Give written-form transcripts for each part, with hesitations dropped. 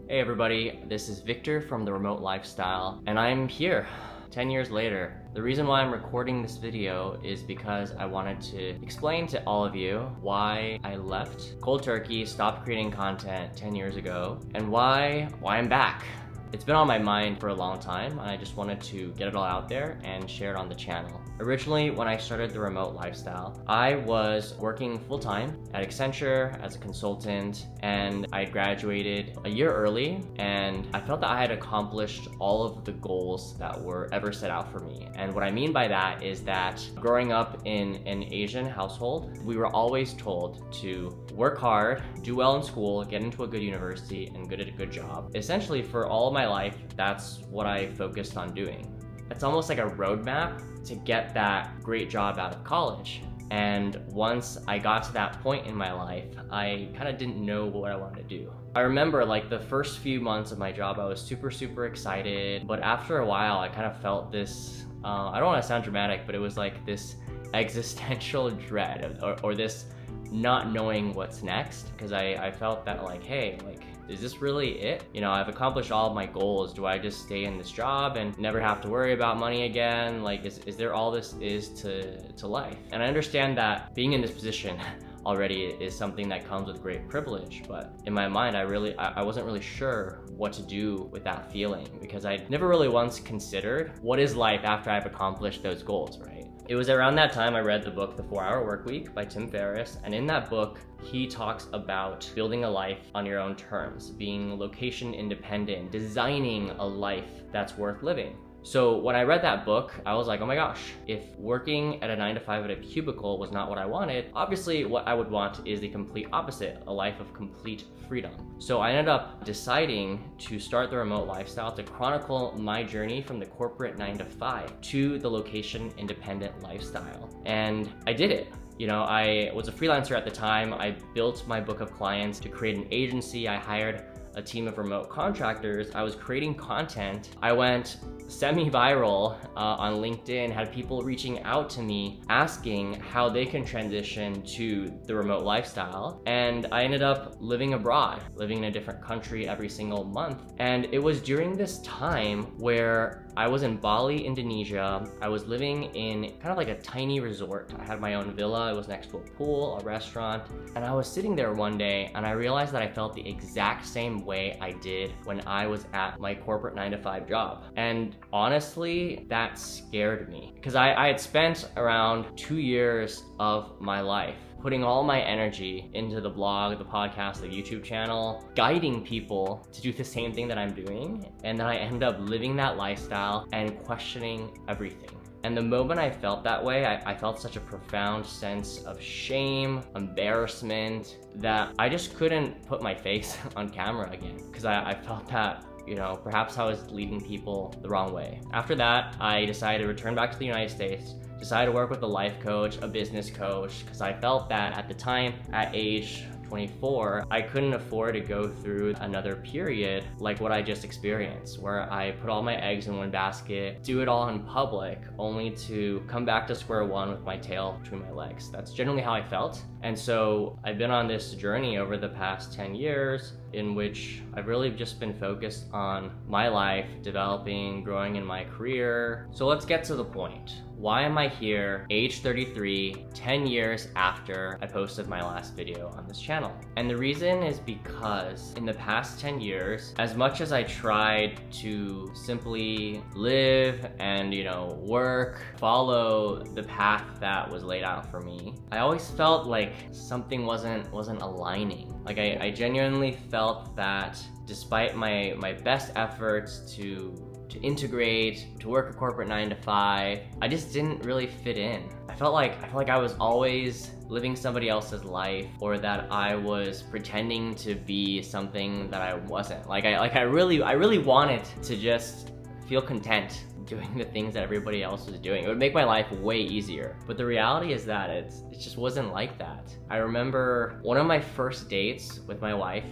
Hey everybody, this is Victor from The Remote Lifestyle, and I'm here 10 years later. The reason why I'm recording this video is because I wanted to explain to all of you why I left cold turkey, stopped creating content 10 years ago, and why I'm back. It's been on my mind for a long time, and I just wanted to get it all out there and share it on the channel. Originally, when I started The Remote Lifestyle, I was working full-time at Accenture as a consultant, and I graduated a year early, and I felt that I had accomplished all of the goals that were ever set out for me. And what I mean by that is that growing up in an Asian household, we were always told to work hard, do well in school, get into a good university, and get a good job. Essentially, for all of my life, that's what I focused on doing. It's almost like a roadmap to get that great job out of college. And once I got to that point in my life, I kind of didn't know what I wanted to do. I remember like the first few months of my job, I was super excited. But after a while, I kind of felt this, I don't want to sound dramatic, but it was like this existential dread or this not knowing what's next. Because I felt that like, hey, like, is this really it? You know, I've accomplished all of my goals. Do I just stay in this job and never have to worry about money again? Like, is there all this is to life? And I understand that being in this position already is something that comes with great privilege, but in my mind, I wasn't really sure what to do with that feeling, because I never really once considered what is life after I've accomplished those goals, right? It was around that time I read the book, The 4-Hour Workweek by Tim Ferriss, and in that book, he talks about building a life on your own terms, being location independent, designing a life that's worth living. So when I read that book, I was like, oh my gosh, if working at a 9-to-5 at a cubicle was not what I wanted, obviously what I would want is the complete opposite, a life of complete freedom. So I ended up deciding to start The Remote Lifestyle to chronicle my journey from the corporate 9-to-5 to the location independent lifestyle. And I did it. You know, I was a freelancer at the time. I built my book of clients to create an agency. I hired a team of remote contractors. I was creating content. I went semi-viral on LinkedIn, had people reaching out to me asking how they can transition to the remote lifestyle. And I ended up living abroad, living in a different country every single month. And it was during this time where I was in Bali, Indonesia. I was living in kind of like a tiny resort. I had my own villa. It was next to a pool, a restaurant. And I was sitting there one day and I realized that I felt the exact same way I did when I was at my corporate 9-to-5 job. And honestly, that scared me because I had spent around 2 years of my life putting all my energy into the blog, the podcast, the YouTube channel, guiding people to do the same thing that I'm doing. And then I end up living that lifestyle and questioning everything. And the moment I felt that way, I felt such a profound sense of shame, embarrassment, that I just couldn't put my face on camera again. Because I felt that, you know, perhaps I was leading people the wrong way. After that, I decided to return back to the United States, decided to work with a life coach, a business coach, because I felt that at the time, at age 24, I couldn't afford to go through another period like what I just experienced, where I put all my eggs in one basket, do it all in public, only to come back to square one with my tail between my legs. That's generally how I felt. And so I've been on this journey over the past 10 years in which I've really just been focused on my life, developing, growing in my career. So let's get to the point. Why am I here, age 33, 10 years after I posted my last video on this channel? And the reason is because in the past 10 years, as much as I tried to simply live and, you know, work, follow the path that was laid out for me, I always felt like something wasn't aligning. Like I genuinely felt that despite my best efforts to integrate, to work a corporate 9-to-5, I just didn't really fit in. I felt like I was always living somebody else's life, or that I was pretending to be something that I wasn't. I really wanted to just feel content doing the things that everybody else was doing. It would make my life way easier. But the reality is that it just wasn't like that. I remember one of my first dates with my wife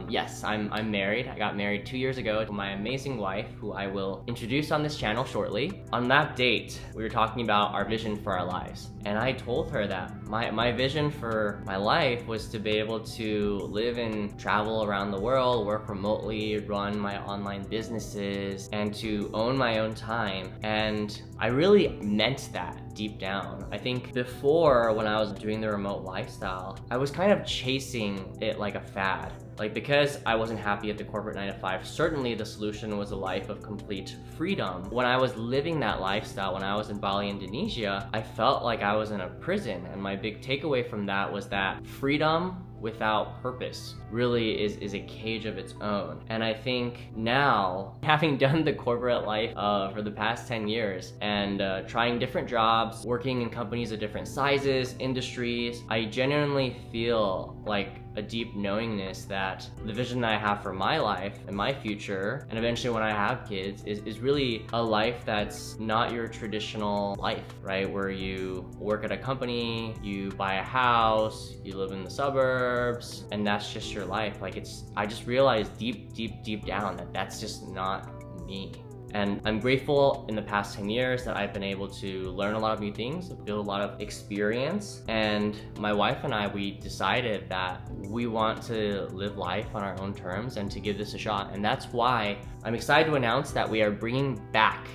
Yes, I'm married. I got married 2 years ago to my amazing wife, who I will introduce on this channel shortly. On that date, we were talking about our vision for our lives. And I told her that my vision for my life was to be able to live and travel around the world, work remotely, run my online businesses, and to own my own time. And I really meant that deep down. I think before, when I was doing the remote lifestyle, I was kind of chasing it like a fad. Like, because I wasn't happy at the corporate 9 to 5, certainly the solution was a life of complete freedom. When I was living that lifestyle, when I was in Bali, Indonesia, I felt like I was in a prison. And my big takeaway from that was that freedom without purpose really is a cage of its own. And I think now, having done the corporate life for the past 10 years and trying different jobs, working in companies of different sizes, industries, I genuinely feel like a deep knowingness that the vision that I have for my life and my future, and eventually when I have kids, is really a life that's not your traditional life, right? Where you work at a company, you buy a house, you live in the suburbs, and that's just your life. Like, I just realized deep down that that's just not me. And I'm grateful in the past 10 years that I've been able to learn a lot of new things, build a lot of experience. And my wife and I, we decided that we want to live life on our own terms and to give this a shot. And that's why I'm excited to announce that we are bringing back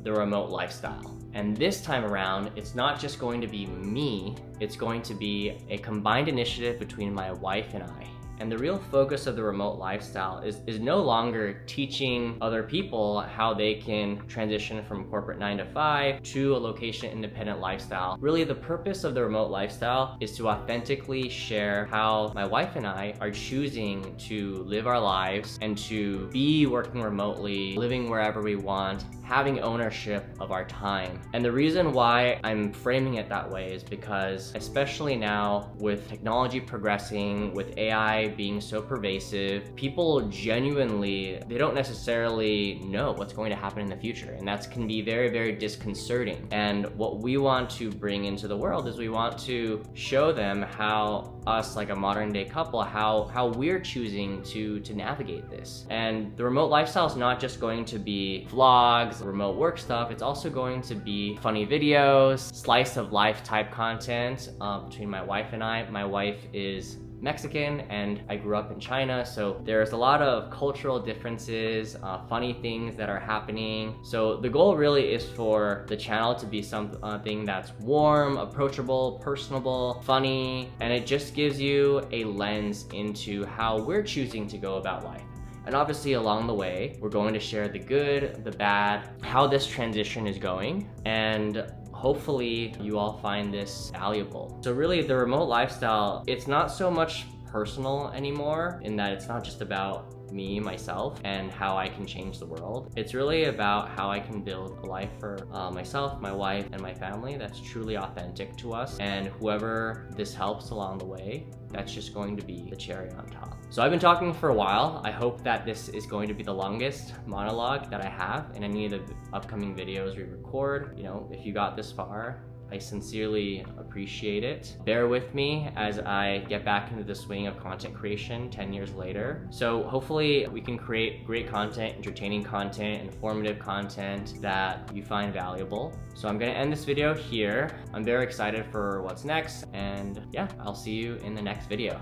the remote lifestyle. And this time around, it's not just going to be me, it's going to be a combined initiative between my wife and I. And the real focus of the remote lifestyle is no longer teaching other people how they can transition from corporate 9 to 5 to a location independent lifestyle. Really, the purpose of the remote lifestyle is to authentically share how my wife and I are choosing to live our lives and to be working remotely, living wherever we want, having ownership of our time. And the reason why I'm framing it that way is because, especially now with technology progressing, with AI being so pervasive, people genuinely, they don't necessarily know what's going to happen in the future. And that can be very, very disconcerting. And what we want to bring into the world is we want to show them how us, like a modern day couple, how we're choosing to navigate this. And the remote lifestyle is not just going to be vlogs, remote work stuff, it's also going to be funny videos, slice of life type content between my wife and I. My wife is Mexican and I grew up in China, so there's a lot of cultural differences, funny things that are happening. So the goal really is for the channel to be something that's warm, approachable, personable, funny, and it just gives you a lens into how we're choosing to go about life. And obviously along the way, we're going to share the good, the bad, how this transition is going, and hopefully you all find this valuable. So really, the remote lifestyle, it's not so much personal anymore, in that it's not just about me, myself, and how I can change the world. It's really about how I can build a life for myself, my wife, and my family that's truly authentic to us. And whoever this helps along the way, that's just going to be the cherry on top. So I've been talking for a while. I hope that this is going to be the longest monologue that I have in any of the upcoming videos we record. You know, if you got this far, I sincerely appreciate it. Bear with me as I get back into the swing of content creation 10 years later. So hopefully we can create great content, entertaining content, informative content that you find valuable. So I'm gonna end this video here. I'm very excited for what's next, and yeah, I'll see you in the next video.